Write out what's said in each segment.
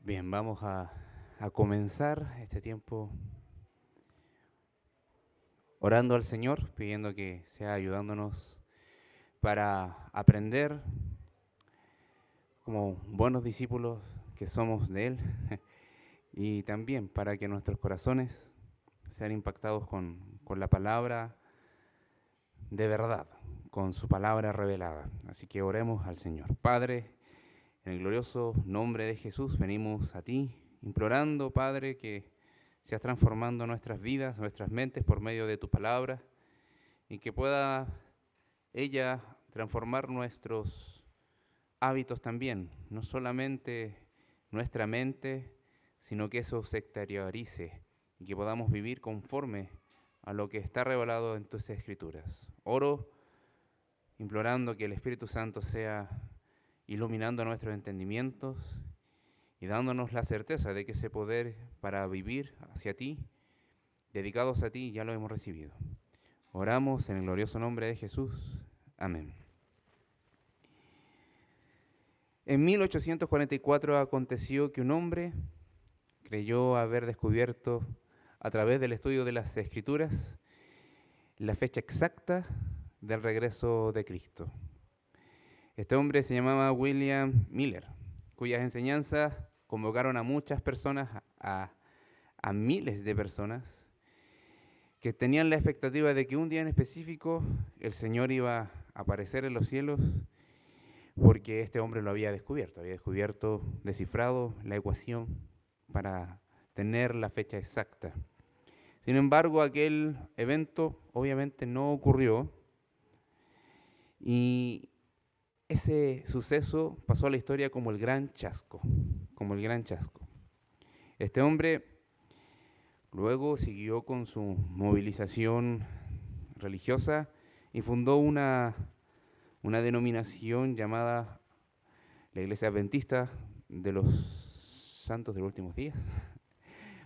Bien, vamos a comenzar este tiempo orando al Señor, pidiendo que sea ayudándonos para aprender como buenos discípulos que somos de Él y también para que nuestros corazones sean impactados con la palabra de verdad, con su palabra revelada. Así que oremos al Señor. Padre, en el glorioso nombre de Jesús venimos a ti, implorando, Padre, que seas transformando nuestras vidas, nuestras mentes por medio de tu palabra y que pueda ella transformar nuestros hábitos también, no solamente nuestra mente, sino que eso se exteriorice y que podamos vivir conforme a lo que está revelado en tus escrituras. Oro implorando que el Espíritu Santo sea iluminando nuestros entendimientos y dándonos la certeza de que ese poder para vivir hacia ti, dedicados a ti, ya lo hemos recibido. Oramos en el glorioso nombre de Jesús. Amén. En 1844 aconteció que un hombre creyó haber descubierto a través del estudio de las Escrituras la fecha exacta del regreso de Cristo. Este hombre se llamaba William Miller, cuyas enseñanzas convocaron a muchas personas, a miles de personas, que tenían la expectativa de que un día en específico el Señor iba a aparecer en los cielos, porque este hombre lo había descubierto, descifrado la ecuación para tener la fecha exacta. Sin embargo, aquel evento obviamente no ocurrió y ese suceso pasó a la historia como el gran chasco, Este hombre luego siguió con su movilización religiosa y fundó una denominación llamada la Iglesia Adventista de los Santos de los Últimos Días,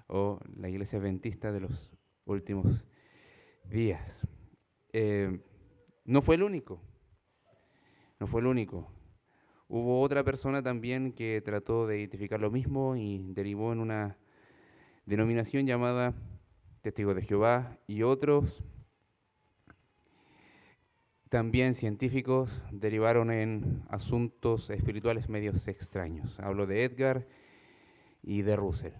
o la Iglesia Adventista de los Últimos Días. No fue el único. Hubo otra persona también que trató de identificar lo mismo y derivó en una denominación llamada Testigos de Jehová, y otros también científicos derivaron en asuntos espirituales medios extraños. Hablo de Edgar y de Russell.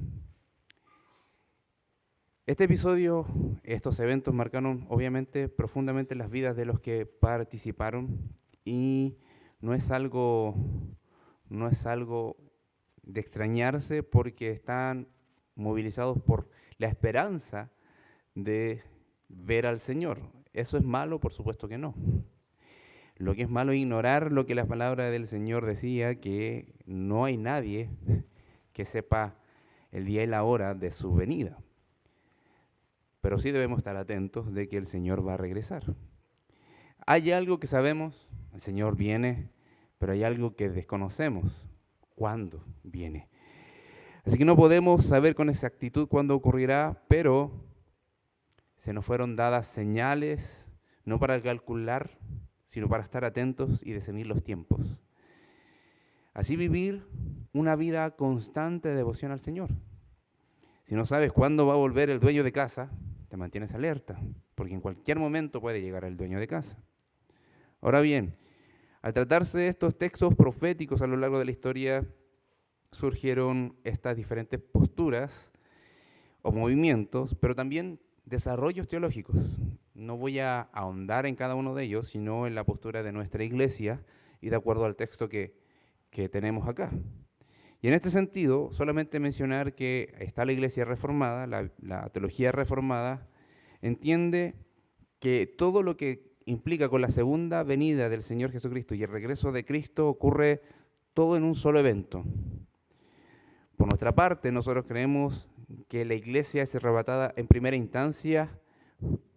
Este episodio, estos eventos marcaron obviamente profundamente las vidas de los que participaron y no es algo de extrañarse porque están movilizados por la esperanza de ver al Señor. ¿Eso es malo? Por supuesto que no. Lo que es malo es ignorar lo que la palabra del Señor decía, que no hay nadie que sepa el día y la hora de su venida. Pero sí debemos estar atentos de que el Señor va a regresar. Hay algo que sabemos, el Señor viene, pero hay algo que desconocemos, ¿cuándo viene? Así que no podemos saber con exactitud cuándo ocurrirá, pero se nos fueron dadas señales, no para calcular, sino para estar atentos y discernir los tiempos. Así vivir una vida constante de devoción al Señor. Si no sabes cuándo va a volver el dueño de casa, te mantienes alerta, porque en cualquier momento puede llegar el dueño de casa. Ahora bien, al tratarse de estos textos proféticos a lo largo de la historia, surgieron estas diferentes posturas o movimientos, pero también desarrollos teológicos. No voy a ahondar en cada uno de ellos, sino en la postura de nuestra iglesia y de acuerdo al texto que tenemos acá. Y en este sentido, solamente mencionar que está la iglesia reformada, la teología reformada, entiende que todo lo que implica con la segunda venida del Señor Jesucristo y el regreso de Cristo ocurre todo en un solo evento. Por nuestra parte, nosotros creemos que la iglesia es arrebatada en primera instancia,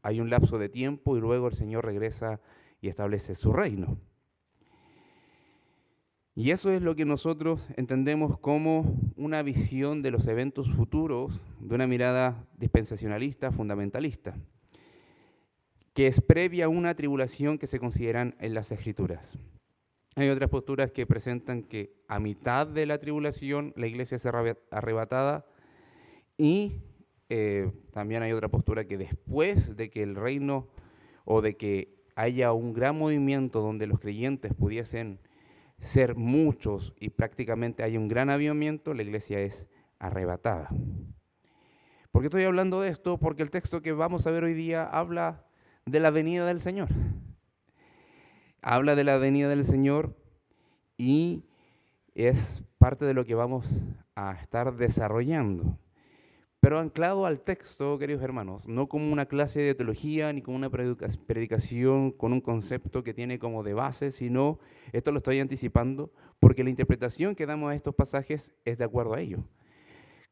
hay un lapso de tiempo y luego el Señor regresa y establece su reino. Y eso es lo que nosotros entendemos como una visión de los eventos futuros de una mirada dispensacionalista, fundamentalista, que es previa a una tribulación que se consideran en las Escrituras. Hay otras posturas que presentan que a mitad de la tribulación la iglesia es arrebatada y también hay otra postura que después de que el reino o de que haya un gran movimiento donde los creyentes pudiesen ser muchos y prácticamente haya un gran avivamiento, la iglesia es arrebatada. ¿Por qué estoy hablando de esto? Porque el texto que vamos a ver hoy día habla de la venida del Señor. Habla de la venida del Señor y es parte de lo que vamos a estar desarrollando. Pero anclado al texto, queridos hermanos, no como una clase de teología ni como una predicación con un concepto que tiene como de base, sino, esto lo estoy anticipando, porque la interpretación que damos a estos pasajes es de acuerdo a ello.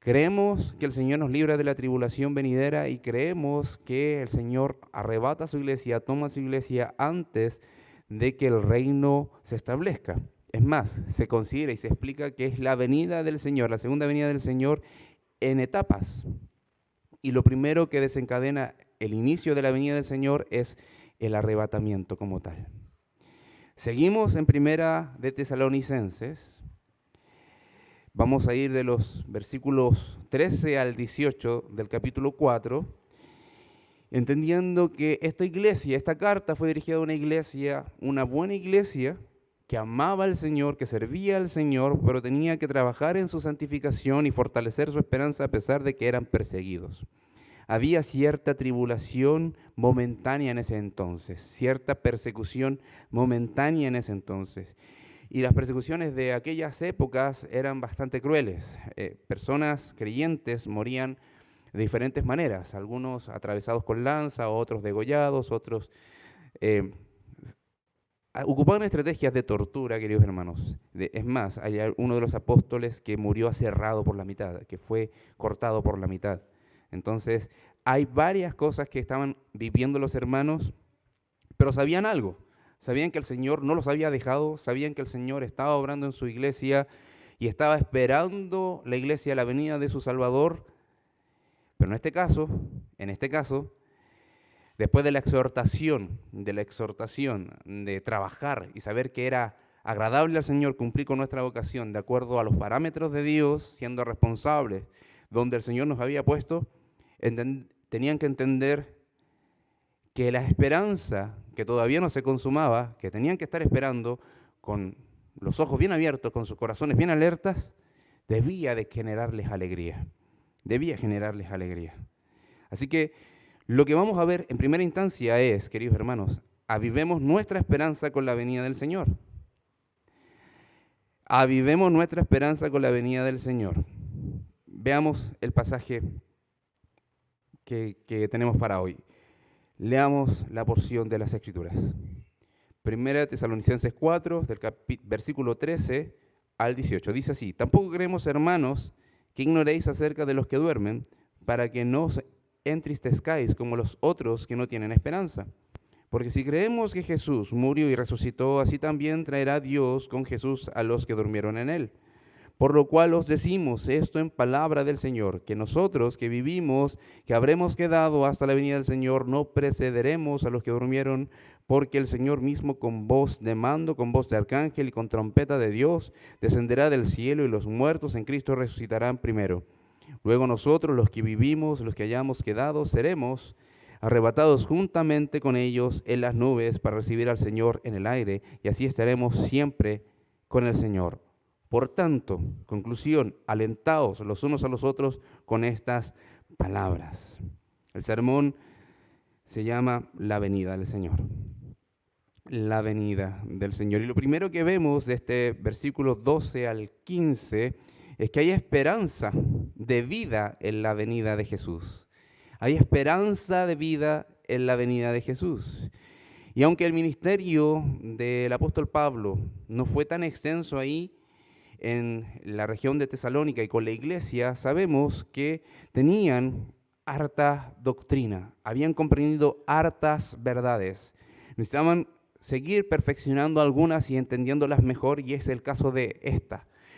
Creemos que el Señor nos libra de la tribulación venidera y creemos que el Señor arrebata a su iglesia, toma a su iglesia antes de que el reino se establezca. Es más, se considera y se explica que es la venida del Señor, la segunda venida del Señor en etapas. Y lo primero que desencadena el inicio de la venida del Señor es el arrebatamiento como tal. Seguimos en Primera de Tesalonicenses. Vamos a ir de los versículos 13 al 18 del capítulo 4, entendiendo que esta iglesia, esta carta fue dirigida a una iglesia, una buena iglesia, que amaba al Señor, que servía al Señor, pero tenía que trabajar en su santificación y fortalecer su esperanza a pesar de que eran perseguidos. Había cierta tribulación momentánea en ese entonces, cierta persecución momentánea en ese entonces. Y las persecuciones de aquellas épocas eran bastante crueles. Personas creyentes morían de diferentes maneras, algunos atravesados con lanza, otros degollados, otros ocupaban estrategias de tortura, queridos hermanos. Es más, hay uno de los apóstoles que murió aserrado por la mitad, que fue cortado por la mitad. Entonces, hay varias cosas que estaban viviendo los hermanos, pero sabían algo. Sabían que el Señor no los había dejado, sabían que el Señor estaba obrando en su iglesia y estaba esperando la iglesia la venida de su Salvador. Pero en este caso, después de la exhortación de trabajar y saber que era agradable al Señor cumplir con nuestra vocación de acuerdo a los parámetros de Dios, siendo responsables donde el Señor nos había puesto, tenían que entender que la esperanza que todavía no se consumaba, que tenían que estar esperando con los ojos bien abiertos, con sus corazones bien alertas, debía generarles alegría. Así que lo que vamos a ver en primera instancia es, queridos hermanos, avivemos nuestra esperanza con la venida del Señor. Avivemos nuestra esperanza con la venida del Señor. Veamos el pasaje que tenemos para hoy. Leamos la porción de las Escrituras. Primera de Tesalonicenses 4, del versículo 13 al 18. Dice así: tampoco queremos, hermanos, que ignoréis acerca de los que duermen, para que no os entristezcáis como los otros que no tienen esperanza. Porque si creemos que Jesús murió y resucitó, así también traerá Dios con Jesús a los que durmieron en él. Por lo cual os decimos esto en palabra del Señor, que nosotros que vivimos, que habremos quedado hasta la venida del Señor, no precederemos a los que durmieron, porque el Señor mismo con voz de mando, con voz de arcángel y con trompeta de Dios, descenderá del cielo y los muertos en Cristo resucitarán primero. Luego nosotros, los que vivimos, los que hayamos quedado, seremos arrebatados juntamente con ellos en las nubes para recibir al Señor en el aire, y así estaremos siempre con el Señor. Por tanto, conclusión, alentaos los unos a los otros con estas palabras. El sermón se llama La venida del Señor. La venida del Señor. Y lo primero que vemos de este versículo 12 al 15 es que hay esperanza de vida en la venida de Jesús. Hay esperanza de vida en la venida de Jesús. Y aunque el ministerio del apóstol Pablo no fue tan extenso ahí en la región de Tesalónica y con la iglesia, sabemos que tenían harta doctrina, habían comprendido hartas verdades. Necesitaban seguir perfeccionando algunas y entendiéndolas mejor, y es el caso de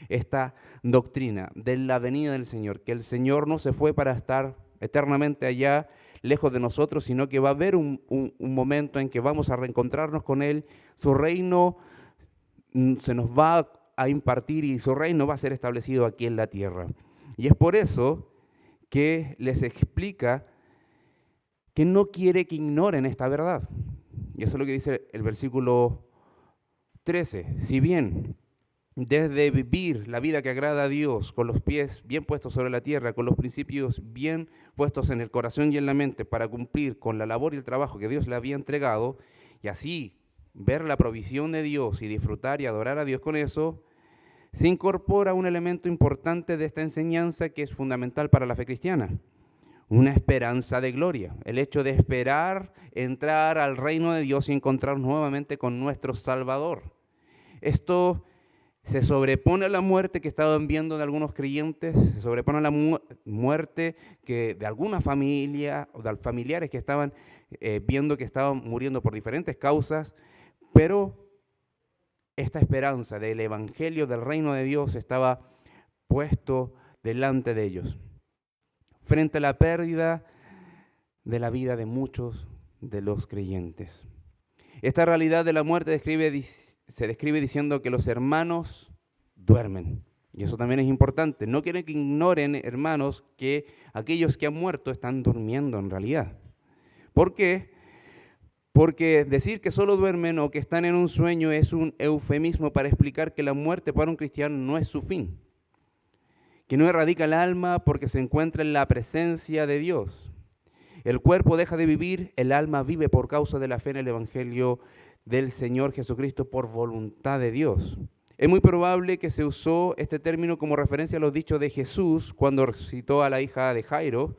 esta doctrina de la venida del Señor, que el Señor no se fue para estar eternamente allá lejos de nosotros, sino que va a haber un momento en que vamos a reencontrarnos con Él. Su reino se nos va a impartir y su reino va a ser establecido aquí en la tierra. Y es por eso que les explica que no quiere que ignoren esta verdad. Y eso es lo que dice el versículo 13. Si bien desde vivir la vida que agrada a Dios, con los pies bien puestos sobre la tierra, con los principios bien puestos en el corazón y en la mente para cumplir con la labor y el trabajo que Dios le había entregado, y así ver la provisión de Dios y disfrutar y adorar a Dios con eso, se incorpora un elemento importante de esta enseñanza que es fundamental para la fe cristiana: una esperanza de gloria. El hecho de esperar entrar al reino de Dios y encontrarnos nuevamente con nuestro Salvador. Esto se sobrepone a la muerte que estaban viendo de algunos creyentes, se sobrepone a la muerte que de alguna familia o de familiares que estaban viendo que estaban muriendo por diferentes causas, pero esta esperanza del evangelio del reino de Dios estaba puesto delante de ellos, frente a la pérdida de la vida de muchos de los creyentes. Esta realidad de la muerte se describe diciendo que los hermanos duermen. Y eso también es importante. No quieren que ignoren, hermanos, que aquellos que han muerto están durmiendo en realidad. ¿Por qué? Porque decir que solo duermen o que están en un sueño es un eufemismo para explicar que la muerte para un cristiano no es su fin. Que no erradica el alma porque se encuentra en la presencia de Dios. El cuerpo deja de vivir, el alma vive por causa de la fe en el Evangelio del Señor Jesucristo por voluntad de Dios. Es muy probable que se usó este término como referencia a los dichos de Jesús cuando resucitó a la hija de Jairo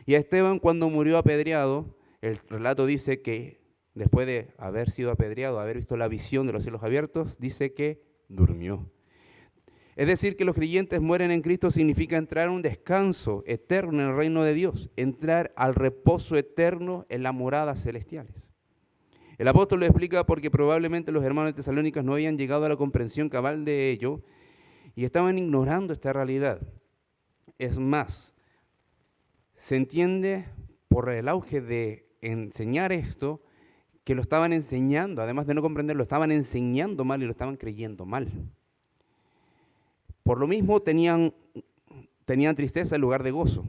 y a Esteban cuando murió apedreado. El relato dice que después de haber sido apedreado, haber visto la visión de los cielos abiertos, dice que durmió. Es decir, que los creyentes mueren en Cristo significa entrar a un descanso eterno en el reino de Dios, entrar al reposo eterno en las moradas celestiales. El apóstol lo explica porque probablemente los hermanos de Tesalónica no habían llegado a la comprensión cabal de ello y estaban ignorando esta realidad. Es más, se entiende por el auge de enseñar esto, que lo estaban enseñando, además de no comprenderlo, lo estaban enseñando mal y lo estaban creyendo mal. Por lo mismo tenían tristeza en lugar de gozo.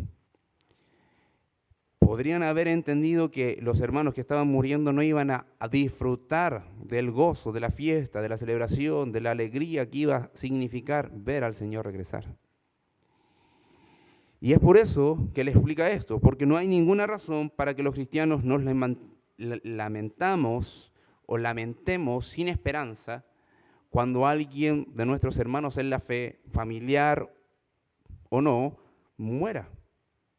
Podrían haber entendido que los hermanos que estaban muriendo no iban a disfrutar del gozo, de la fiesta, de la celebración, de la alegría que iba a significar ver al Señor regresar. Y es por eso que le explica esto, porque no hay ninguna razón para que los cristianos nos lamentemos sin esperanza cuando alguien de nuestros hermanos en la fe, familiar o no, muera,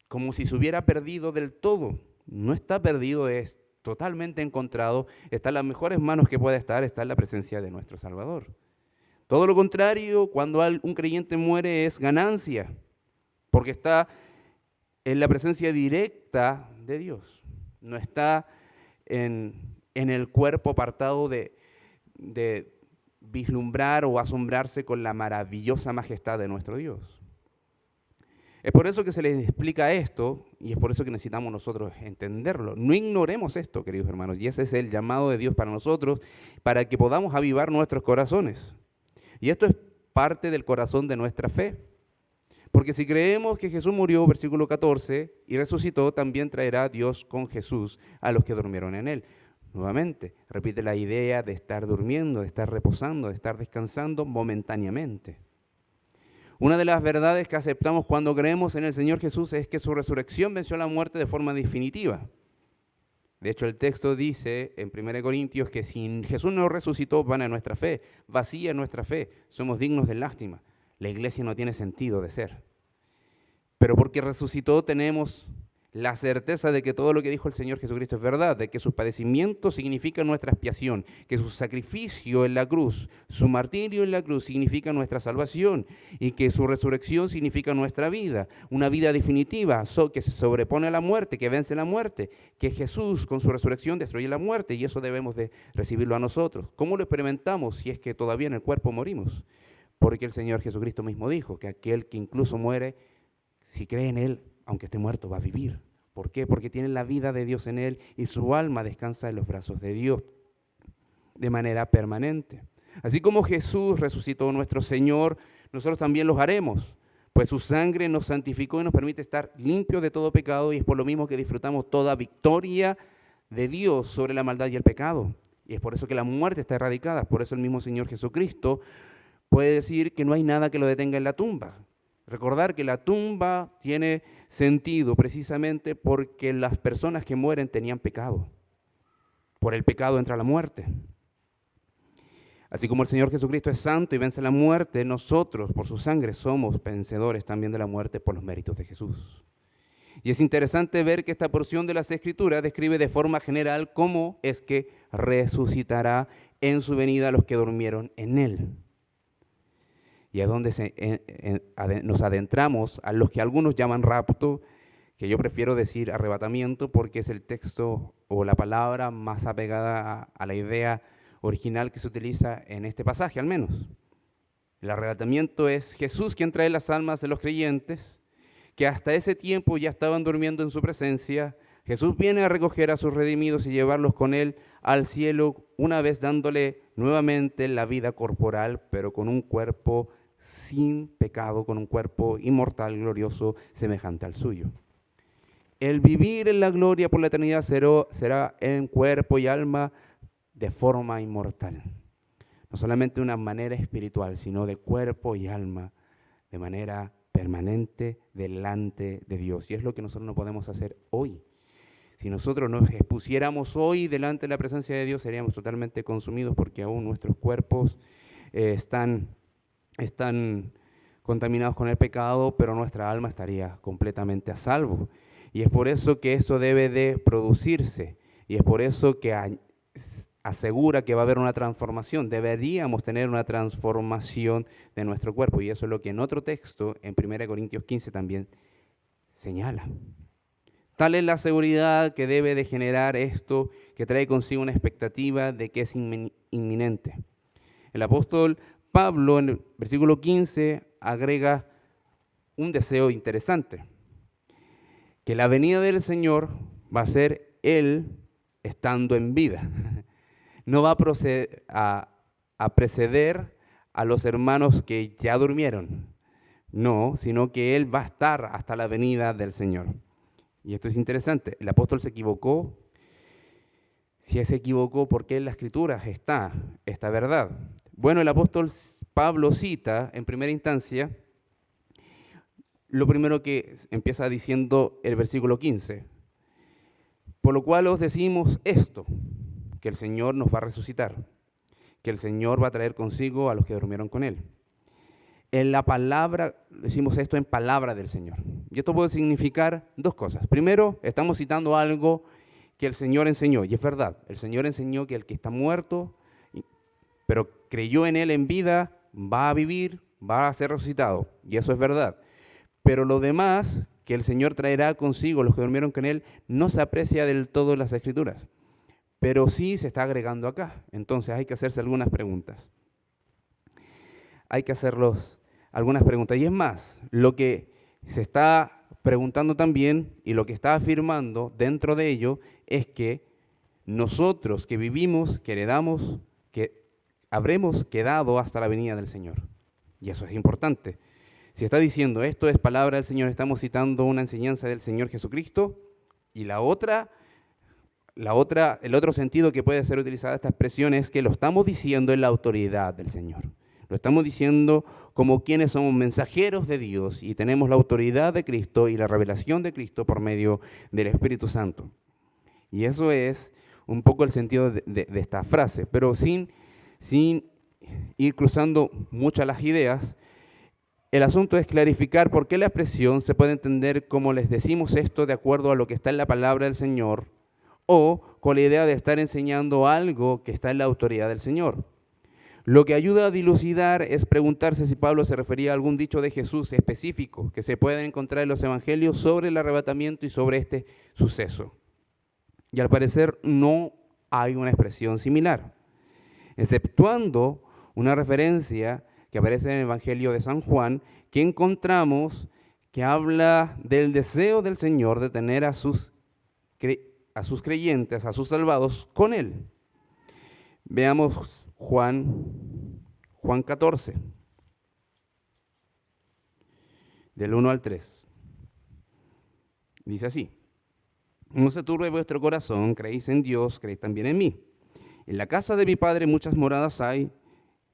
como si se hubiera perdido del todo. No está perdido, es totalmente encontrado, está en las mejores manos que puede estar, está en la presencia de nuestro Salvador. Todo lo contrario, cuando un creyente muere es ganancia, porque está en la presencia directa de Dios, no está en el cuerpo apartado de vislumbrar o asombrarse con la maravillosa majestad de nuestro Dios. Es por eso que se les explica esto y es por eso que necesitamos nosotros entenderlo. No ignoremos esto, queridos hermanos, y ese es el llamado de Dios para nosotros, para que podamos avivar nuestros corazones. Y esto es parte del corazón de nuestra fe. Porque si creemos que Jesús murió, versículo 14, y resucitó, también traerá Dios con Jesús a los que durmieron en él. Nuevamente, repite la idea de estar durmiendo, de estar reposando, de estar descansando momentáneamente. Una de las verdades que aceptamos cuando creemos en el Señor Jesús es que su resurrección venció a la muerte de forma definitiva. De hecho, el texto dice en 1 Corintios que si Jesús no resucitó, vana es nuestra fe, vacía es nuestra fe, somos dignos de lástima. La iglesia no tiene sentido de ser. Pero porque resucitó tenemos la certeza de que todo lo que dijo el Señor Jesucristo es verdad, de que sus padecimientos significan nuestra expiación, que su sacrificio en la cruz, su martirio en la cruz significa nuestra salvación y que su resurrección significa nuestra vida, una vida definitiva que se sobrepone a la muerte, que vence la muerte, que Jesús con su resurrección destruye la muerte y eso debemos de recibirlo a nosotros. ¿Cómo lo experimentamos si es que todavía en el cuerpo morimos? Porque el Señor Jesucristo mismo dijo que aquel que incluso muere, si cree en Él, aunque esté muerto, va a vivir. ¿Por qué? Porque tiene la vida de Dios en él y su alma descansa en los brazos de Dios de manera permanente. Así como Jesús resucitó nuestro Señor, nosotros también los haremos, pues su sangre nos santificó y nos permite estar limpios de todo pecado, y es por lo mismo que disfrutamos toda victoria de Dios sobre la maldad y el pecado. Y es por eso que la muerte está erradicada. Por eso el mismo Señor Jesucristo puede decir que no hay nada que lo detenga en la tumba. Recordar que la tumba tiene sentido precisamente porque las personas que mueren tenían pecado. Por el pecado entra la muerte. Así como el Señor Jesucristo es santo y vence la muerte, nosotros por su sangre somos vencedores también de la muerte por los méritos de Jesús. Y es interesante ver que esta porción de las Escrituras describe de forma general cómo es que resucitará en su venida a los que durmieron en Él. Y es donde nos adentramos a los que algunos llaman rapto, que yo prefiero decir arrebatamiento porque es el texto o la palabra más apegada a la idea original que se utiliza en este pasaje, al menos. El arrebatamiento es Jesús quien trae las almas de los creyentes, que hasta ese tiempo ya estaban durmiendo en su presencia. Jesús viene a recoger a sus redimidos y llevarlos con Él al cielo, una vez dándole nuevamente la vida corporal, pero con un cuerpo sin pecado, con un cuerpo inmortal, glorioso, semejante al suyo. El vivir en la gloria por la eternidad será en cuerpo y alma de forma inmortal. No solamente de una manera espiritual, sino de cuerpo y alma, de manera permanente delante de Dios. Y es lo que nosotros no podemos hacer hoy. Si nosotros nos expusiéramos hoy delante de la presencia de Dios, seríamos totalmente consumidos porque aún nuestros cuerpos están contaminados con el pecado, pero nuestra alma estaría completamente a salvo. Y es por eso que eso debe de producirse. Y es por eso que asegura que va a haber una transformación. Deberíamos tener una transformación de nuestro cuerpo. Y eso es lo que en otro texto, en 1 Corintios 15, también señala. Tal es la seguridad que debe de generar esto, que trae consigo una expectativa de que es inminente. El apóstol Pablo, en el versículo 15, agrega un deseo interesante, que la venida del Señor va a ser Él estando en vida. No va a preceder a los hermanos que ya durmieron, no, sino que Él va a estar hasta la venida del Señor. Y esto es interesante, el apóstol se equivocó. Si se equivocó, ¿por qué en la Escritura está esta verdad? Bueno, el apóstol Pablo cita en primera instancia lo primero que empieza diciendo el versículo 15. Por lo cual os decimos esto, que el Señor nos va a resucitar, que el Señor va a traer consigo a los que durmieron con Él. En la palabra, decimos esto en palabra del Señor. Y esto puede significar dos cosas. Primero, estamos citando algo que el Señor enseñó, y es verdad. El Señor enseñó que el que está muerto, pero creyó en Él en vida, va a vivir, va a ser resucitado. Y eso es verdad. Pero lo demás que el Señor traerá consigo los que durmieron con Él no se aprecia del todo en las Escrituras. Pero sí se está agregando acá. Entonces hay que hacerse algunas preguntas. Hay que hacerlos algunas preguntas. Y es más, lo que se está preguntando también y lo que está afirmando dentro de ello es que nosotros que vivimos, que heredamos, que habremos quedado hasta la venida del Señor. Y eso es importante. Si está diciendo esto es palabra del Señor, estamos citando una enseñanza del Señor Jesucristo. Y el otro sentido que puede ser utilizada esta expresión es que lo estamos diciendo en la autoridad del Señor. Lo estamos diciendo como quienes somos mensajeros de Dios y tenemos la autoridad de Cristo y la revelación de Cristo por medio del Espíritu Santo. Y eso es un poco el sentido de esta frase, pero sin ir cruzando muchas las ideas. El asunto es clarificar por qué la expresión se puede entender como les decimos esto de acuerdo a lo que está en la palabra del Señor o con la idea de estar enseñando algo que está en la autoridad del Señor. Lo que ayuda a dilucidar es preguntarse si Pablo se refería a algún dicho de Jesús específico que se puede encontrar en los evangelios sobre el arrebatamiento y sobre este suceso. Y al parecer no hay una expresión similar, exceptuando una referencia que aparece en el Evangelio de San Juan, que encontramos que habla del deseo del Señor de tener a sus creyentes, a sus salvados, con Él. Veamos Juan 14, del 1 al 3. Dice así: no se turbe vuestro corazón, creéis en Dios, creéis también en mí. En la casa de mi Padre muchas moradas hay.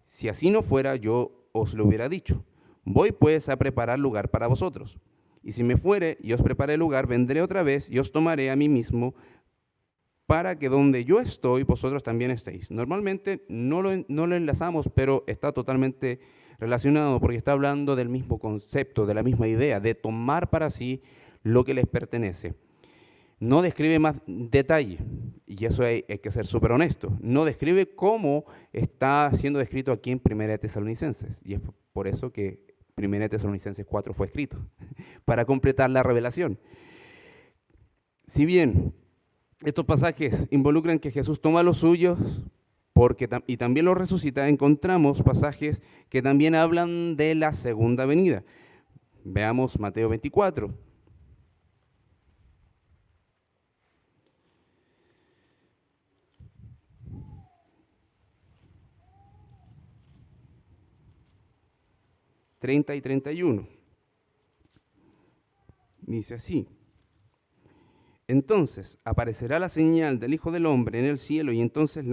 Si así no fuera, yo os lo hubiera dicho. Voy pues a preparar lugar para vosotros. Y si me fuere y os prepare lugar, vendré otra vez y os tomaré a mí mismo, para que donde yo estoy, vosotros también estéis. Normalmente no lo enlazamos, pero está totalmente relacionado porque está hablando del mismo concepto, de la misma idea, de tomar para sí lo que les pertenece. No describe más detalle, y eso hay que ser súper honesto. No describe cómo está siendo descrito aquí en 1 Tesalonicenses, y es por eso que 1 Tesalonicenses 4 fue escrito, para completar la revelación. Si bien estos pasajes involucran que Jesús toma los suyos y también los resucita, encontramos pasajes que también hablan de la segunda venida. Veamos Mateo 24. Y 31. Dice así: entonces aparecerá la señal del Hijo del Hombre en el cielo, y entonces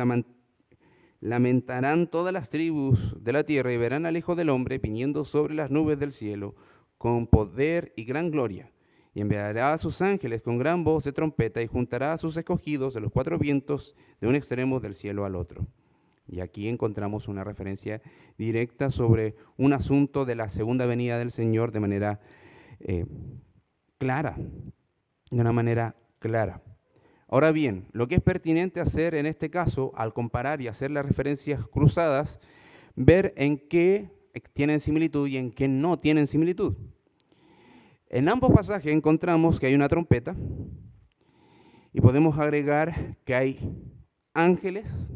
lamentarán todas las tribus de la tierra y verán al Hijo del Hombre viniendo sobre las nubes del cielo con poder y gran gloria. Y enviará a sus ángeles con gran voz de trompeta y juntará a sus escogidos de los cuatro vientos de un extremo del cielo al otro. Y aquí encontramos una referencia directa sobre un asunto de la segunda venida del Señor de manera clara, de una manera clara. Ahora bien, lo que es pertinente hacer en este caso, al comparar y hacer las referencias cruzadas, ver en qué tienen similitud y en qué no tienen similitud. En ambos pasajes encontramos que hay una trompeta y podemos agregar que hay ángeles.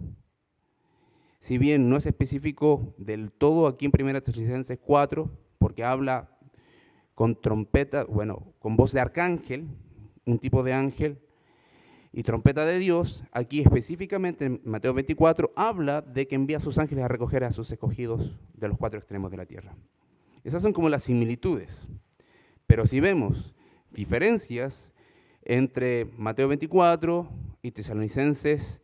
Si bien no es específico del todo aquí en 1 Tesalonicenses 4, porque habla con trompeta, con voz de arcángel, un tipo de ángel, y trompeta de Dios, aquí específicamente en Mateo 24, habla de que envía a sus ángeles a recoger a sus escogidos de los cuatro extremos de la tierra. Esas son como las similitudes. Pero si vemos diferencias entre Mateo 24 y Tesalonicenses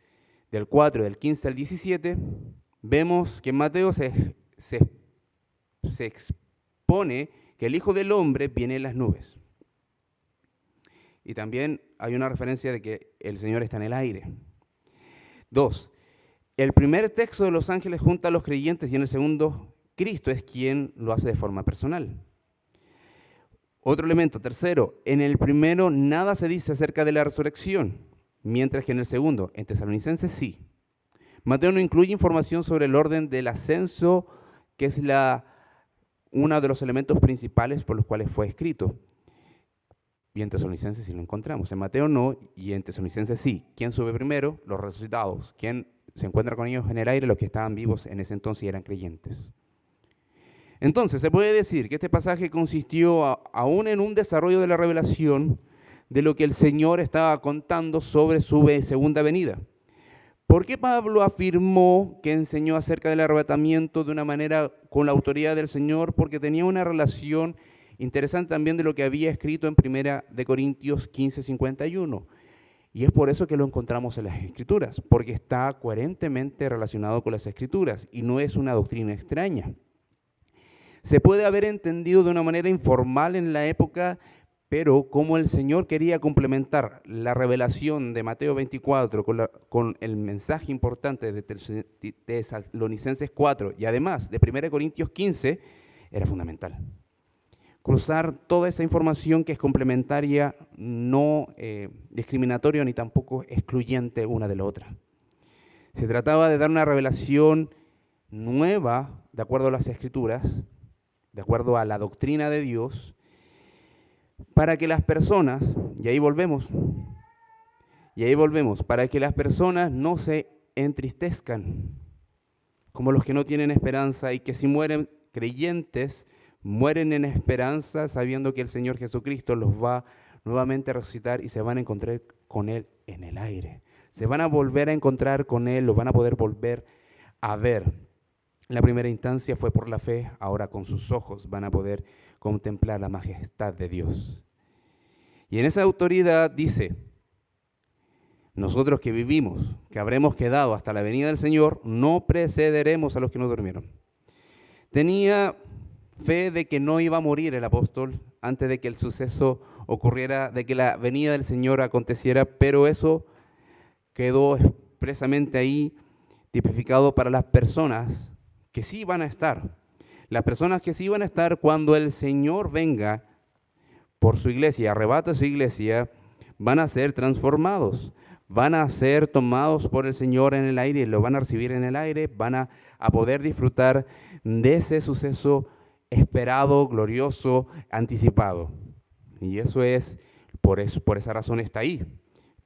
del 4, del 15 al 17, vemos que en Mateo se expone que el Hijo del Hombre viene en las nubes. Y también hay una referencia de que el Señor está en el aire. 2. El primer texto de los ángeles junta a los creyentes y en el segundo, Cristo es quien lo hace de forma personal. Otro elemento, tercero, en el primero nada se dice acerca de la resurrección, mientras que en el segundo, en Tesalonicenses sí. Mateo no incluye información sobre el orden del ascenso, que es uno de los elementos principales por los cuales fue escrito. Y en Tesalonicenses sí lo encontramos. En Mateo no, y en Tesalonicenses sí. ¿Quién sube primero? Los resucitados. ¿Quién se encuentra con ellos en el aire? Los que estaban vivos en ese entonces y eran creyentes. Entonces, se puede decir que este pasaje consistió aún en un desarrollo de la revelación de lo que el Señor estaba contando sobre su segunda venida. ¿Por qué Pablo afirmó que enseñó acerca del arrebatamiento de una manera con la autoridad del Señor? Porque tenía una relación interesante también de lo que había escrito en 1 Corintios 15:51. Y es por eso que lo encontramos en las Escrituras, porque está coherentemente relacionado con las Escrituras y no es una doctrina extraña. Se puede haber entendido de una manera informal en la época, pero como el Señor quería complementar la revelación de Mateo 24 con el mensaje importante de Tesalonicenses 4 y además de 1 Corintios 15, era fundamental. Cruzar toda esa información que es complementaria, no discriminatoria ni tampoco excluyente una de la otra. Se trataba de dar una revelación nueva, de acuerdo a las Escrituras, de acuerdo a la doctrina de Dios, para que las personas, y ahí volvemos, para que las personas no se entristezcan, como los que no tienen esperanza y que si mueren creyentes, mueren en esperanza sabiendo que el Señor Jesucristo los va nuevamente a resucitar y se van a encontrar con Él en el aire. Se van a volver a encontrar con Él, lo van a poder volver a ver. En la primera instancia fue por la fe, ahora con sus ojos van a poder contemplar la majestad de Dios. Y en esa autoridad dice, nosotros que vivimos, que habremos quedado hasta la venida del Señor, no precederemos a los que no durmieron. Tenía fe de que no iba a morir el apóstol antes de que el suceso ocurriera, de que la venida del Señor aconteciera, pero eso quedó expresamente ahí tipificado para las personas que sí van a estar. Las personas que sí van a estar cuando el Señor venga por su iglesia, arrebata su iglesia, van a ser transformados, van a ser tomados por el Señor en el aire, lo van a recibir en el aire, van a poder disfrutar de ese suceso esperado, glorioso, anticipado. Y eso es, por esa razón está ahí.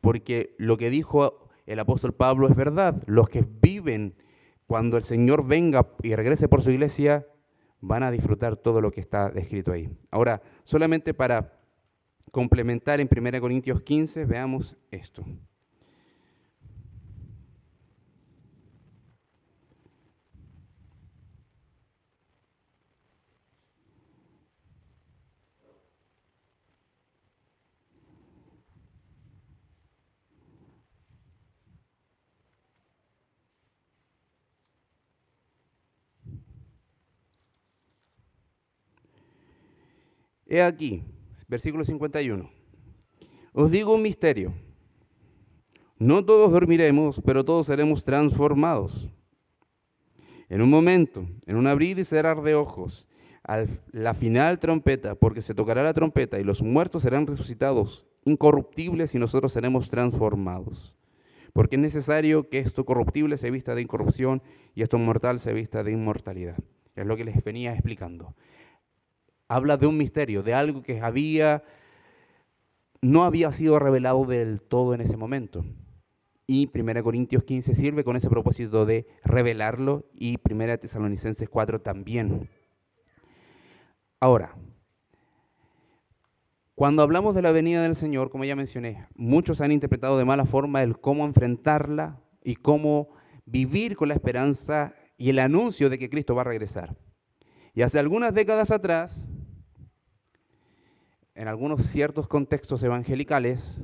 Porque lo que dijo el apóstol Pablo es verdad. Los que viven cuando el Señor venga y regrese por su iglesia, van a disfrutar todo lo que está descrito ahí. Ahora, solamente para complementar en 1 Corintios 15, veamos esto. He aquí, versículo 51. Os digo un misterio. No todos dormiremos, pero todos seremos transformados. En un momento, en un abrir y cerrar de ojos, la final trompeta, porque se tocará la trompeta y los muertos serán resucitados, incorruptibles, y nosotros seremos transformados. Porque es necesario que esto corruptible se vista de incorrupción y esto mortal se vista de inmortalidad. Es lo que les venía explicando. Habla de un misterio, de algo que no había sido revelado del todo en ese momento. Y 1 Corintios 15 sirve con ese propósito de revelarlo, y 1 Tesalonicenses 4 también. Ahora, cuando hablamos de la venida del Señor, como ya mencioné, muchos han interpretado de mala forma el cómo enfrentarla y cómo vivir con la esperanza y el anuncio de que Cristo va a regresar. Y hace algunas décadas atrás, en algunos ciertos contextos evangelicales,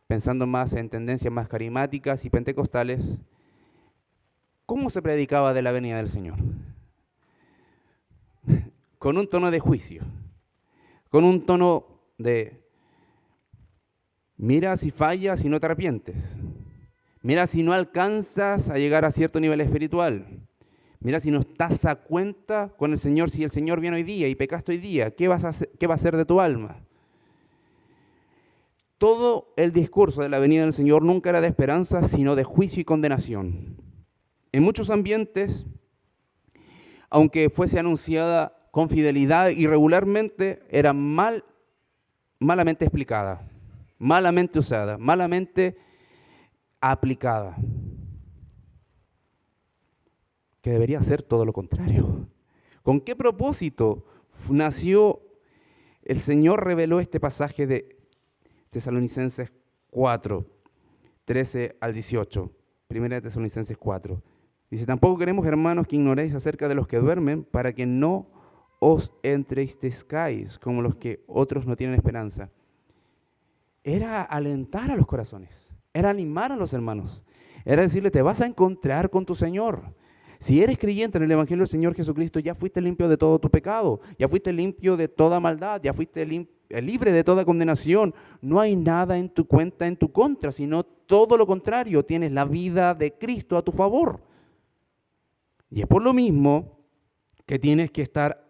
pensando más en tendencias más carismáticas y pentecostales, ¿cómo se predicaba de la venida del Señor? Con un tono de juicio, con un tono de, mira si fallas y no te arrepientes, mira si no alcanzas a llegar a cierto nivel espiritual, mira si no estás a cuenta con el Señor, si el Señor viene hoy día y pecaste hoy día, ¿qué va a hacer de tu alma? Todo el discurso de la venida del Señor nunca era de esperanza, sino de juicio y condenación. En muchos ambientes, aunque fuese anunciada con fidelidad y regularmente, era malamente explicada, malamente usada, malamente aplicada. Que debería ser todo lo contrario. ¿Con qué propósito nació? El Señor reveló este pasaje de Tesalonicenses 4, 13 al 18. Primera de Tesalonicenses 4. Dice, tampoco queremos, hermanos, que ignoréis acerca de los que duermen, para que no os entristezcáis como los que otros no tienen esperanza. Era alentar a los corazones, era animar a los hermanos, era decirle, te vas a encontrar con tu Señor. Si eres creyente en el Evangelio del Señor Jesucristo, ya fuiste limpio de todo tu pecado, ya fuiste limpio de toda maldad, ya fuiste libre de toda condenación. No hay nada en tu cuenta en tu contra, sino todo lo contrario, tienes la vida de Cristo a tu favor. Y es por lo mismo que tienes que estar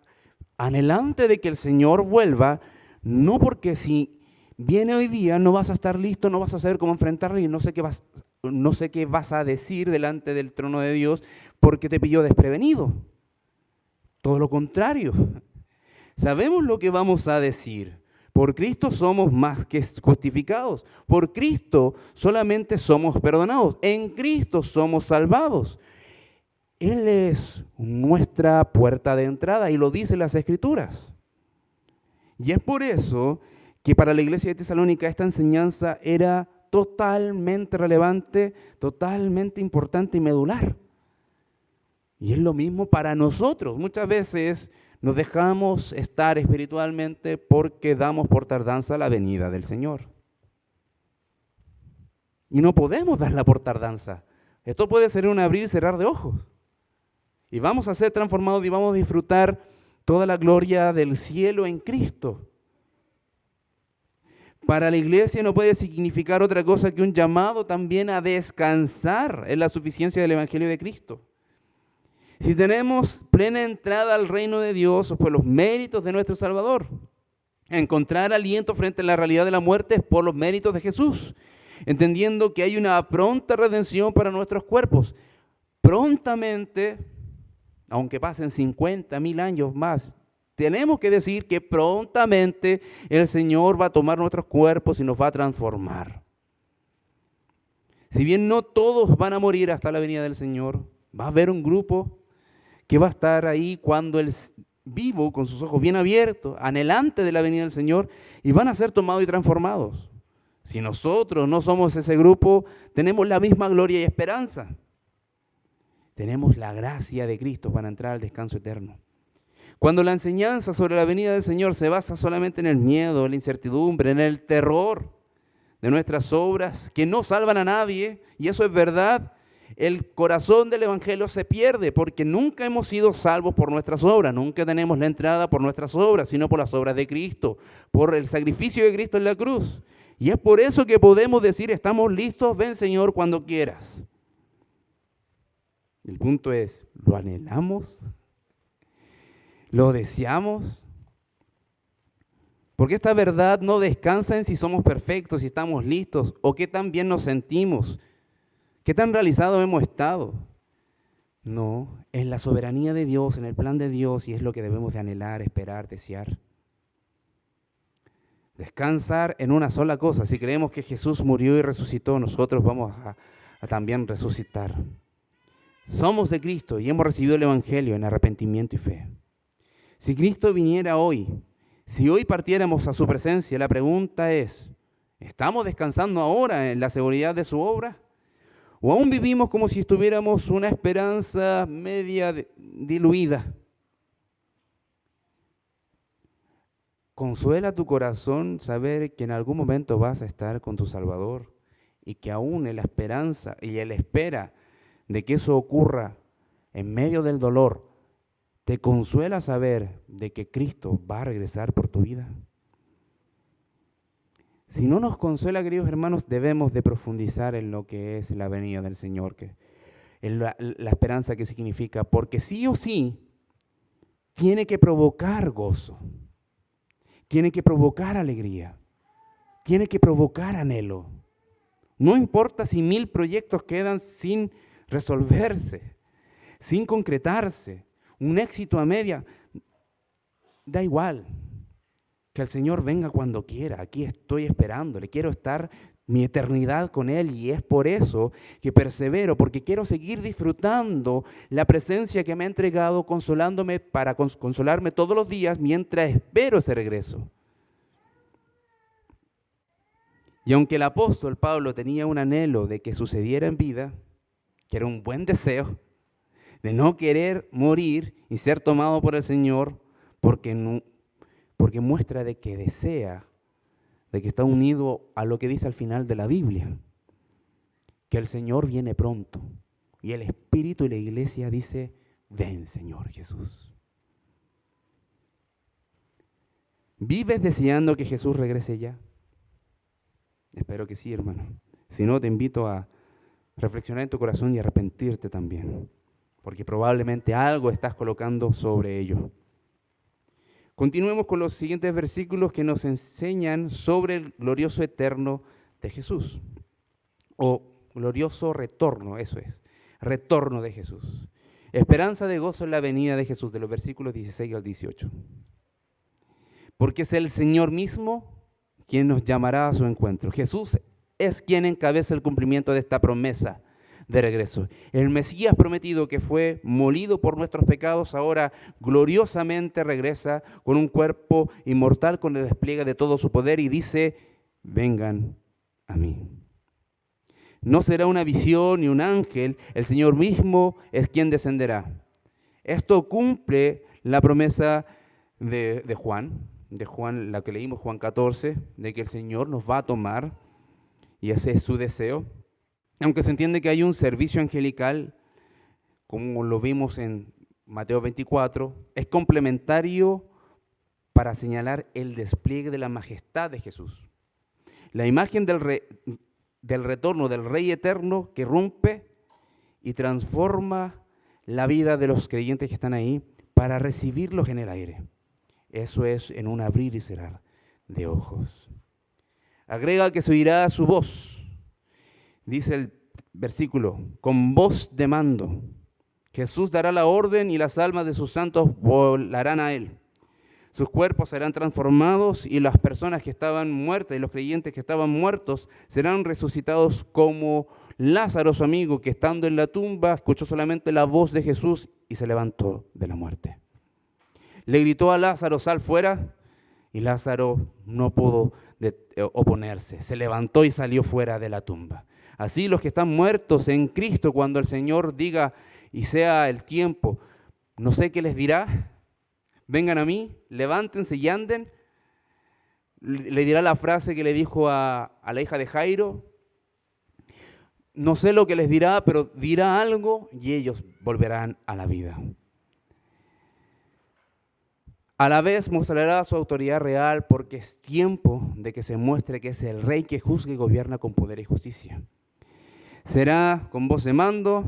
anhelante de que el Señor vuelva, no porque si viene hoy día no vas a estar listo, no vas a saber cómo enfrentarlo y no sé qué vas a decir delante del trono de Dios porque te pilló desprevenido. Todo lo contrario. Sabemos lo que vamos a decir. Por Cristo somos más que justificados. Por Cristo solamente somos perdonados. En Cristo somos salvados. Él es nuestra puerta de entrada y lo dicen las Escrituras. Y es por eso que para la iglesia de Tesalónica esta enseñanza era totalmente relevante, totalmente importante y medular. Y es lo mismo para nosotros. Muchas veces nos dejamos estar espiritualmente porque damos por tardanza la venida del Señor. Y no podemos darla por tardanza. Esto puede ser un abrir y cerrar de ojos. Y vamos a ser transformados y vamos a disfrutar toda la gloria del cielo en Cristo. Para la iglesia no puede significar otra cosa que un llamado también a descansar en la suficiencia del Evangelio de Cristo. Si tenemos plena entrada al reino de Dios por los méritos de nuestro Salvador, encontrar aliento frente a la realidad de la muerte es por los méritos de Jesús, entendiendo que hay una pronta redención para nuestros cuerpos. Prontamente, aunque pasen 50,000 años más, tenemos que decir que prontamente el Señor va a tomar nuestros cuerpos y nos va a transformar. Si bien no todos van a morir hasta la venida del Señor, va a haber un grupo que va a estar ahí cuando el vivo, con sus ojos bien abiertos, anhelante de la venida del Señor, y van a ser tomados y transformados. Si nosotros no somos ese grupo, tenemos la misma gloria y esperanza. Tenemos la gracia de Cristo para entrar al descanso eterno. Cuando la enseñanza sobre la venida del Señor se basa solamente en el miedo, en la incertidumbre, en el terror de nuestras obras, que no salvan a nadie, y eso es verdad, el corazón del Evangelio se pierde porque nunca hemos sido salvos por nuestras obras, nunca tenemos la entrada por nuestras obras, sino por las obras de Cristo, por el sacrificio de Cristo en la cruz. Y es por eso que podemos decir, estamos listos, ven Señor cuando quieras. El punto es, ¿lo anhelamos? ¿Lo deseamos? Porque esta verdad no descansa en si somos perfectos, si estamos listos, o qué tan bien nos sentimos, qué tan realizados hemos estado. No, en la soberanía de Dios, en el plan de Dios, y es lo que debemos de anhelar, esperar, desear. Descansar en una sola cosa. Si creemos que Jesús murió y resucitó, nosotros vamos a también resucitar. Somos de Cristo y hemos recibido el Evangelio en arrepentimiento y fe. Si Cristo viniera hoy, si hoy partiéramos a su presencia, la pregunta es, ¿estamos descansando ahora en la seguridad de su obra? ¿O aún vivimos como si estuviéramos una esperanza media diluida? Consuela tu corazón saber que en algún momento vas a estar con tu Salvador y que aún en la esperanza y en la espera de que eso ocurra en medio del dolor, te consuela saber de que Cristo va a regresar por tu vida. Si no nos consuela, queridos hermanos, debemos de profundizar en lo que es la venida del Señor, en la esperanza que significa, porque sí o sí tiene que provocar gozo, tiene que provocar alegría, tiene que provocar anhelo. No importa si 1000 proyectos quedan sin resolverse, sin concretarse, un éxito a media, da igual. Que el Señor venga cuando quiera, aquí estoy esperándole, quiero estar mi eternidad con Él y es por eso que persevero, porque quiero seguir disfrutando la presencia que me ha entregado, consolándome para consolarme todos los días mientras espero ese regreso. Y aunque el apóstol Pablo tenía un anhelo de que sucediera en vida, que era un buen deseo, de no querer morir y ser tomado por el Señor, porque muestra de que desea, de que está unido a lo que dice al final de la Biblia, que el Señor viene pronto. Y el Espíritu y la Iglesia dice, ven Señor Jesús. ¿Vives deseando que Jesús regrese ya? Espero que sí, hermano. Si no, te invito a reflexionar en tu corazón y arrepentirte también, porque probablemente algo estás colocando sobre ello. Continuemos con los siguientes versículos que nos enseñan sobre el glorioso eterno de Jesús, o glorioso retorno, eso es, retorno de Jesús. Esperanza de gozo en la venida de Jesús, de los versículos 16 al 18. Porque es el Señor mismo quien nos llamará a su encuentro. Jesús es quien encabeza el cumplimiento de esta promesa de regreso. El Mesías prometido que fue molido por nuestros pecados, ahora gloriosamente regresa con un cuerpo inmortal con el despliegue de todo su poder y dice, vengan a mí. No será una visión ni un ángel, el Señor mismo es quien descenderá. Esto cumple la promesa de Juan, la que leímos, Juan 14, de que el Señor nos va a tomar, y ese es su deseo. Aunque se entiende que hay un servicio angelical, como lo vimos en Mateo 24, es complementario para señalar el despliegue de la majestad de Jesús. La imagen del retorno del Rey eterno que rompe y transforma la vida de los creyentes que están ahí para recibirlos en el aire. Eso es en un abrir y cerrar de ojos. Agrega que se oirá su voz. Dice el versículo, con voz de mando. Jesús dará la orden y las almas de sus santos volarán a él. Sus cuerpos serán transformados y las personas que estaban muertas y los creyentes que estaban muertos serán resucitados como Lázaro, su amigo, que estando en la tumba escuchó solamente la voz de Jesús y se levantó de la muerte. Le gritó a Lázaro, sal fuera, y Lázaro no pudo oponerse. Se levantó y salió fuera de la tumba. Así los que están muertos en Cristo, cuando el Señor diga y sea el tiempo, no sé qué les dirá, vengan a mí, levántense y anden. Le dirá la frase que le dijo a la hija de Jairo. No sé lo que les dirá, pero dirá algo y ellos volverán a la vida. A la vez mostrará su autoridad real porque es tiempo de que se muestre que es el Rey que juzga y gobierna con poder y justicia. Será con voz de mando,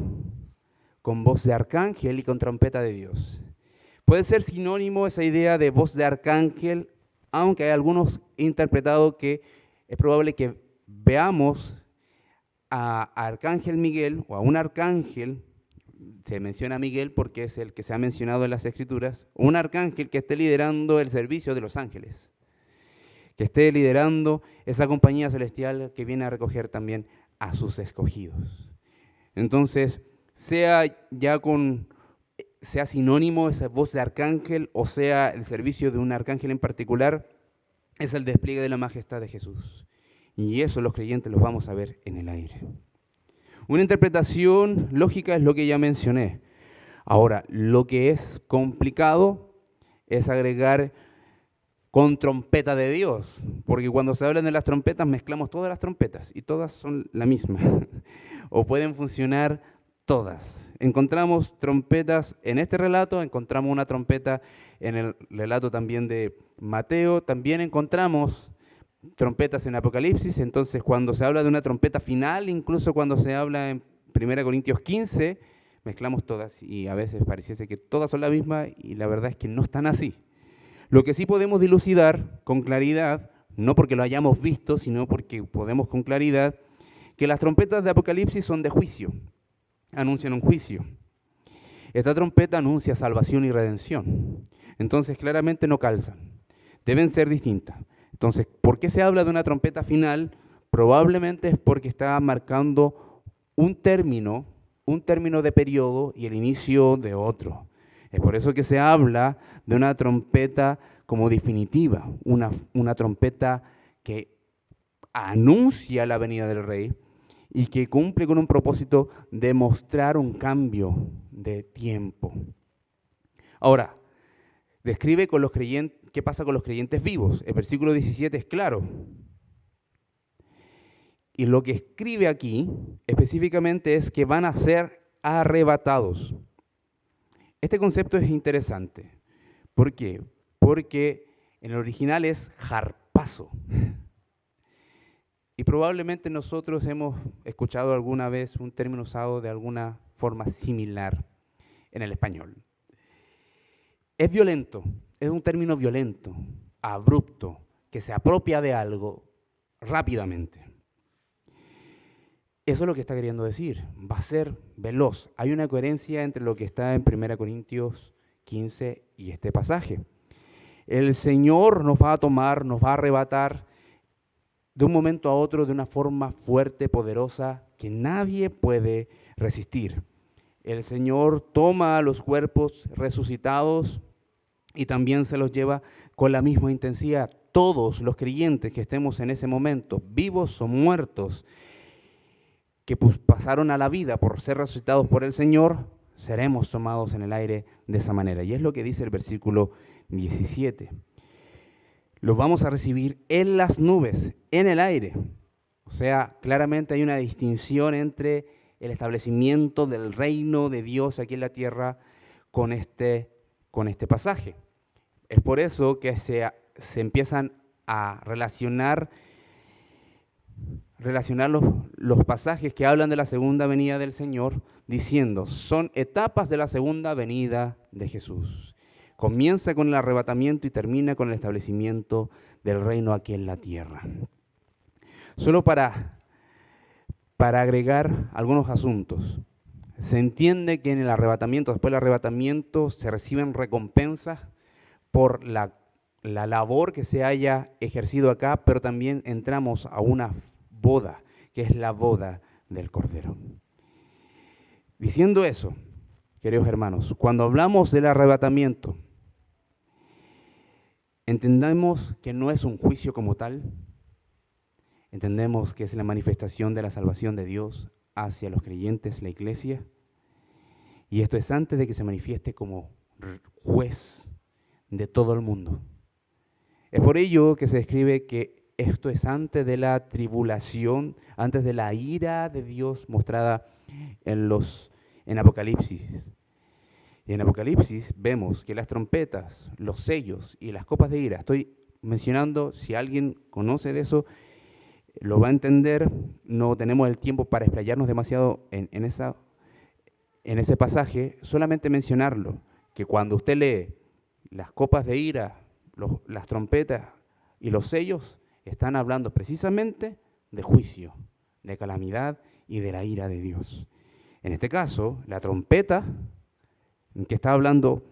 con voz de arcángel y con trompeta de Dios. Puede ser sinónimo esa idea de voz de arcángel, aunque hay algunos interpretados que es probable que veamos a Arcángel Miguel o a un arcángel, se menciona a Miguel porque es el que se ha mencionado en las Escrituras, un arcángel que esté liderando el servicio de los ángeles, que esté liderando esa compañía celestial que viene a recoger también a sus escogidos. Entonces, sea sinónimo esa voz de arcángel o sea el servicio de un arcángel en particular, es el despliegue de la majestad de Jesús. Y eso los creyentes los vamos a ver en el aire. Una interpretación lógica es lo que ya mencioné. Ahora, lo que es complicado es agregar con trompeta de Dios, porque cuando se hablan de las trompetas mezclamos todas las trompetas y todas son la misma, o pueden funcionar todas. Encontramos trompetas en este relato, encontramos una trompeta en el relato también de Mateo, también encontramos trompetas en Apocalipsis. Entonces cuando se habla de una trompeta final, incluso cuando se habla en 1 Corintios 15, mezclamos todas y a veces pareciese que todas son la misma y la verdad es que no están así. Lo que sí podemos dilucidar con claridad, no porque lo hayamos visto, sino porque podemos con claridad, que las trompetas de Apocalipsis son de juicio, anuncian un juicio. Esta trompeta anuncia salvación y redención. Entonces claramente no calzan, deben ser distintas. Entonces, ¿por qué se habla de una trompeta final? Probablemente es porque está marcando un término de periodo y el inicio de otro. Es por eso que se habla de una trompeta como definitiva, una trompeta que anuncia la venida del Rey y que cumple con un propósito de mostrar un cambio de tiempo. Ahora, describe con los creyentes, qué pasa con los creyentes vivos. El versículo 17 es claro. Y lo que escribe aquí específicamente es que van a ser arrebatados. Este concepto es interesante. ¿Por qué? Porque en el original es harpazo. Y probablemente nosotros hemos escuchado alguna vez un término usado de alguna forma similar en el español. Es violento, es un término violento, abrupto, que se apropia de algo rápidamente. Eso es lo que está queriendo decir, va a ser veloz. Hay una coherencia entre lo que está en 1 Corintios 15 y este pasaje. El Señor nos va a tomar, nos va a arrebatar de un momento a otro de una forma fuerte, poderosa, que nadie puede resistir. El Señor toma los cuerpos resucitados y también se los lleva con la misma intensidad. Todos los creyentes que estemos en ese momento, vivos o muertos, que pasaron a la vida por ser resucitados por el Señor, seremos tomados en el aire de esa manera. Y es lo que dice el versículo 17. Los vamos a recibir en las nubes, en el aire. O sea, claramente hay una distinción entre el establecimiento del reino de Dios aquí en la tierra con este pasaje. Es por eso que se empiezan a relacionar los pasajes que hablan de la segunda venida del Señor, diciendo, son etapas de la segunda venida de Jesús. Comienza con el arrebatamiento y termina con el establecimiento del reino aquí en la tierra. Solo para agregar algunos asuntos. Se entiende que en el arrebatamiento, después del arrebatamiento, se reciben recompensas por la labor que se haya ejercido acá, pero también entramos a una boda, que es la boda del Cordero. Diciendo eso, queridos hermanos, cuando hablamos del arrebatamiento, entendemos que no es un juicio como tal, entendemos que es la manifestación de la salvación de Dios hacia los creyentes, la iglesia, y esto es antes de que se manifieste como juez de todo el mundo. Es por ello que se describe que esto es antes de la tribulación, antes de la ira de Dios mostrada en Apocalipsis. Y en Apocalipsis vemos que las trompetas, los sellos y las copas de ira, estoy mencionando, si alguien conoce de eso, lo va a entender, no tenemos el tiempo para explayarnos demasiado en ese pasaje, solamente mencionarlo, que cuando usted lee las copas de ira, las trompetas y los sellos, están hablando precisamente de juicio, de calamidad y de la ira de Dios. En este caso, la trompeta, en que está hablando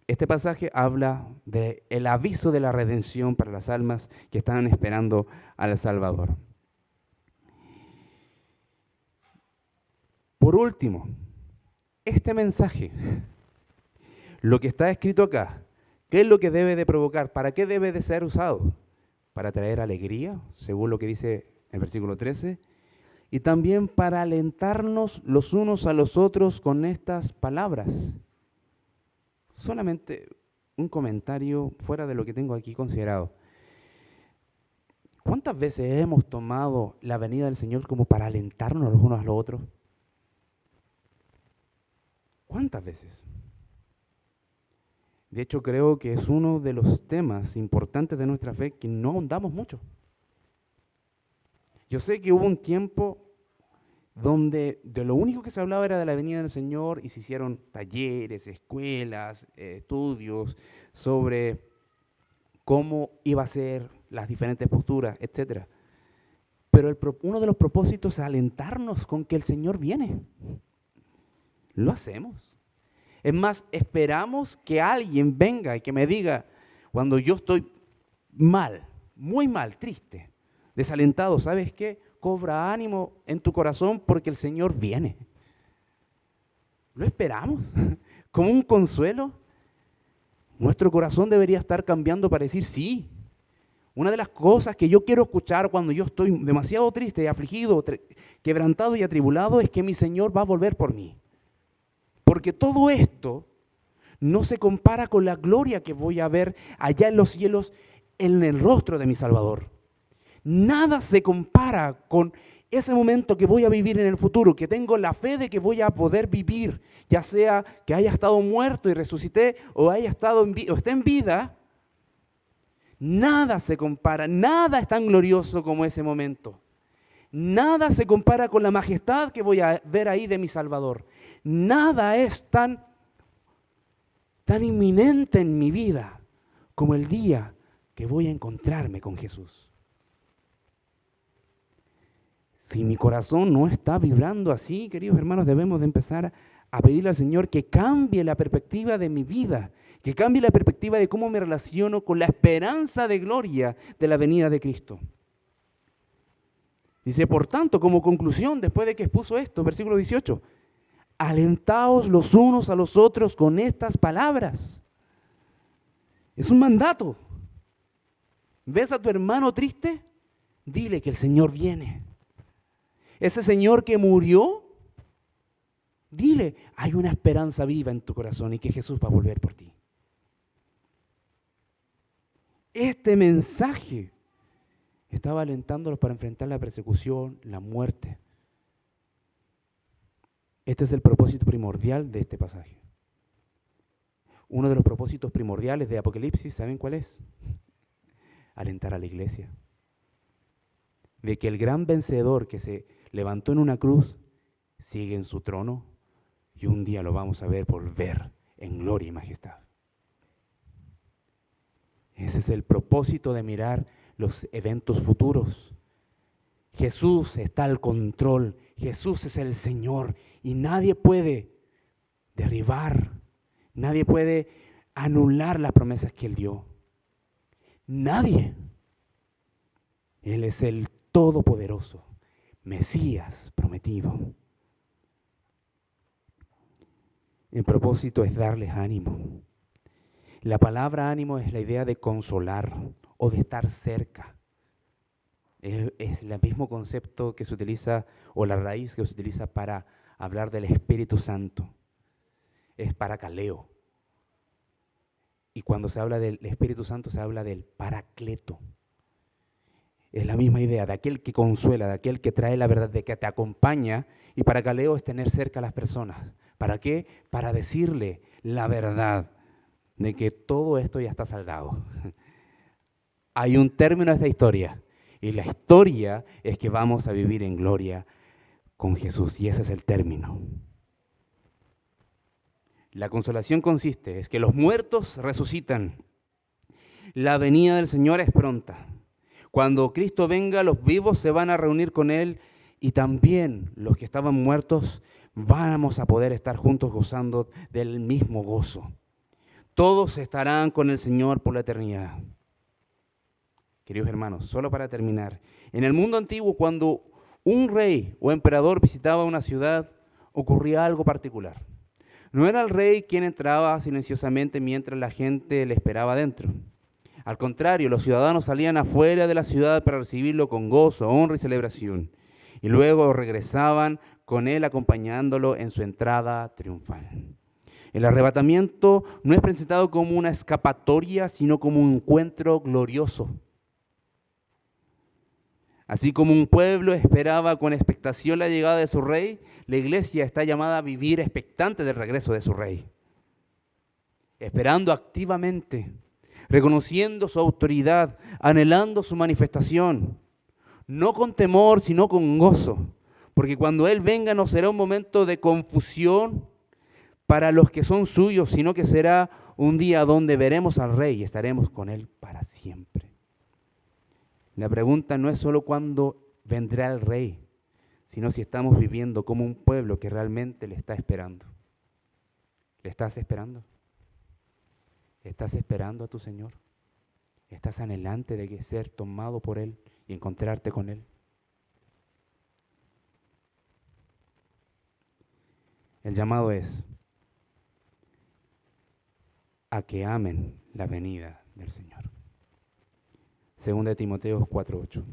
este pasaje, habla del aviso de la redención para las almas que están esperando al Salvador. Por último, este mensaje, lo que está escrito acá, ¿qué es lo que debe de provocar? ¿Para qué debe de ser usado? Para traer alegría, según lo que dice el versículo 13, y también para alentarnos los unos a los otros con estas palabras. Solamente un comentario fuera de lo que tengo aquí considerado. ¿Cuántas veces hemos tomado la venida del Señor como para alentarnos los unos a los otros? ¿Cuántas veces? De hecho, creo que es uno de los temas importantes de nuestra fe que no ahondamos mucho. Yo sé que hubo un tiempo donde de lo único que se hablaba era de la venida del Señor y se hicieron talleres, escuelas, estudios sobre cómo iba a ser las diferentes posturas, etc. Pero uno de los propósitos es alentarnos con que el Señor viene. Lo hacemos. Es más, esperamos que alguien venga y que me diga, cuando yo estoy mal, muy mal, triste, desalentado, ¿sabes qué? Cobra ánimo en tu corazón porque el Señor viene. Lo esperamos como un consuelo. Nuestro corazón debería estar cambiando para decir sí. Una de las cosas que yo quiero escuchar cuando yo estoy demasiado triste, afligido, quebrantado y atribulado es que mi Señor va a volver por mí. Porque todo esto no se compara con la gloria que voy a ver allá en los cielos en el rostro de mi Salvador. Nada se compara con ese momento que voy a vivir en el futuro, que tengo la fe de que voy a poder vivir, ya sea que haya estado muerto y resucité o haya estado o esté en vida. Nada se compara, nada es tan glorioso como ese momento. Nada se compara con la majestad que voy a ver ahí de mi Salvador. Nada es tan inminente en mi vida como el día que voy a encontrarme con Jesús. Si mi corazón no está vibrando así, queridos hermanos, debemos de empezar a pedirle al Señor que cambie la perspectiva de mi vida, que cambie la perspectiva de cómo me relaciono con la esperanza de gloria de la venida de Cristo. Dice, por tanto, como conclusión, después de que expuso esto, versículo 18, alentaos los unos a los otros con estas palabras. Es un mandato. ¿Ves a tu hermano triste? Dile que el Señor viene. Ese Señor que murió, dile, hay una esperanza viva en tu corazón y que Jesús va a volver por ti. Este mensaje estaba alentándolos para enfrentar la persecución, la muerte. Este es el propósito primordial de este pasaje. Uno de los propósitos primordiales de Apocalipsis, ¿saben cuál es? Alentar a la iglesia. De que el gran vencedor que se levantó en una cruz sigue en su trono y un día lo vamos a ver volver en gloria y majestad. Ese es el propósito de mirar los eventos futuros. Jesús está al control, Jesús es el Señor y nadie puede derribar, nadie puede anular las promesas que Él dio. Nadie. Él es el Todopoderoso, Mesías prometido. El propósito es darles ánimo. La palabra ánimo es la idea de consolar o de estar cerca. Es el mismo concepto que se utiliza, o la raíz que se utiliza para hablar del Espíritu Santo. Es paracaleo. Y cuando se habla del Espíritu Santo se habla del paracleto. Es la misma idea de aquel que consuela, de aquel que trae la verdad, de que te acompaña. Y paracaleo es tener cerca a las personas. ¿Para qué? Para decirle la verdad de que todo esto ya está saldado. Hay un término a esta historia. Y la historia es que vamos a vivir en gloria con Jesús. Y ese es el término. La consolación consiste en que los muertos resucitan. La venida del Señor es pronta. Cuando Cristo venga, los vivos se van a reunir con Él y también los que estaban muertos vamos a poder estar juntos gozando del mismo gozo. Todos estarán con el Señor por la eternidad. Queridos hermanos, solo para terminar, en el mundo antiguo cuando un rey o emperador visitaba una ciudad, ocurría algo particular. No era el rey quien entraba silenciosamente mientras la gente le esperaba dentro. Al contrario, los ciudadanos salían afuera de la ciudad para recibirlo con gozo, honra y celebración. Y luego regresaban con él acompañándolo en su entrada triunfal. El arrebatamiento no es presentado como una escapatoria, sino como un encuentro glorioso. Así como un pueblo esperaba con expectación la llegada de su rey, la iglesia está llamada a vivir expectante del regreso de su rey. Esperando activamente, reconociendo su autoridad, anhelando su manifestación. No con temor, sino con gozo. Porque cuando Él venga no será un momento de confusión para los que son suyos, sino que será un día donde veremos al Rey y estaremos con Él para siempre. La pregunta no es solo cuándo vendrá el Rey, sino si estamos viviendo como un pueblo que realmente le está esperando. ¿Le estás esperando? ¿Estás esperando a tu Señor? ¿Estás anhelante de ser tomado por Él y encontrarte con Él? El llamado es a que amen la venida del Señor. Segunda de Timoteo 4:8.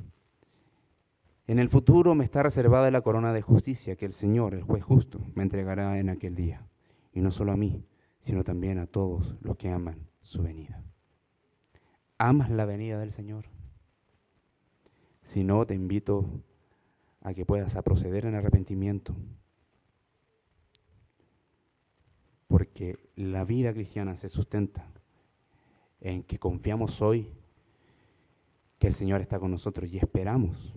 En el futuro me está reservada la corona de justicia que el Señor, el juez justo, me entregará en aquel día. Y no solo a mí, sino también a todos los que aman su venida. ¿Amas la venida del Señor? Si no, te invito a que puedas proceder en arrepentimiento. Porque la vida cristiana se sustenta en que confiamos hoy que el Señor está con nosotros y esperamos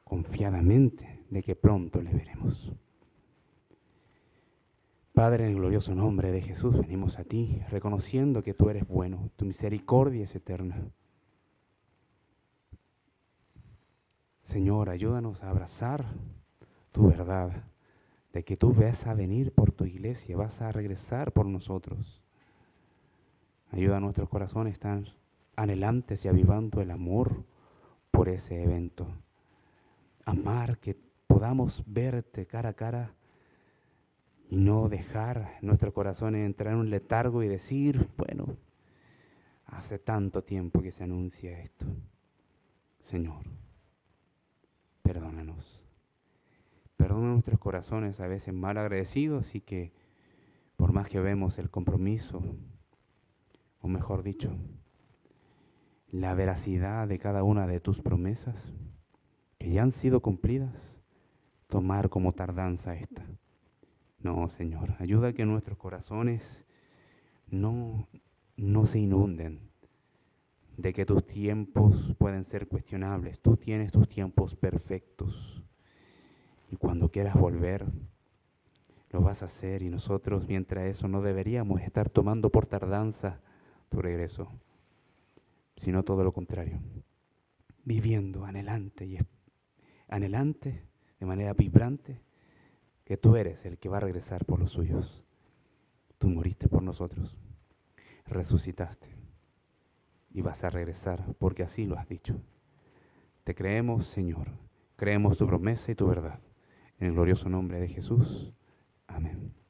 confiadamente de que pronto le veremos. Padre, en el glorioso nombre de Jesús, venimos a ti reconociendo que tú eres bueno, tu misericordia es eterna. Señor, ayúdanos a abrazar tu verdad, de que tú vas a venir por tu iglesia, vas a regresar por nosotros. Ayuda a nuestros corazones a estar anhelantes y avivando el amor por ese evento. Amar, que podamos verte cara a cara y no dejar nuestros corazones entrar en un letargo y decir, bueno, hace tanto tiempo que se anuncia esto. Señor, perdónanos. Perdona nuestros corazones a veces mal agradecidos y que por más que vemos el compromiso, o mejor dicho, la veracidad de cada una de tus promesas que ya han sido cumplidas, tomar como tardanza esta. No, Señor, ayuda a que nuestros corazones no se inunden de que tus tiempos pueden ser cuestionables. Tú tienes tus tiempos perfectos. Y cuando quieras volver, lo vas a hacer. Y nosotros, mientras eso, no deberíamos estar tomando por tardanza tu regreso, sino todo lo contrario. Viviendo anhelante, de manera vibrante, que tú eres el que va a regresar por los suyos. Tú moriste por nosotros, resucitaste y vas a regresar porque así lo has dicho. Te creemos, Señor, creemos tu promesa y tu verdad. En el glorioso nombre de Jesús. Amén.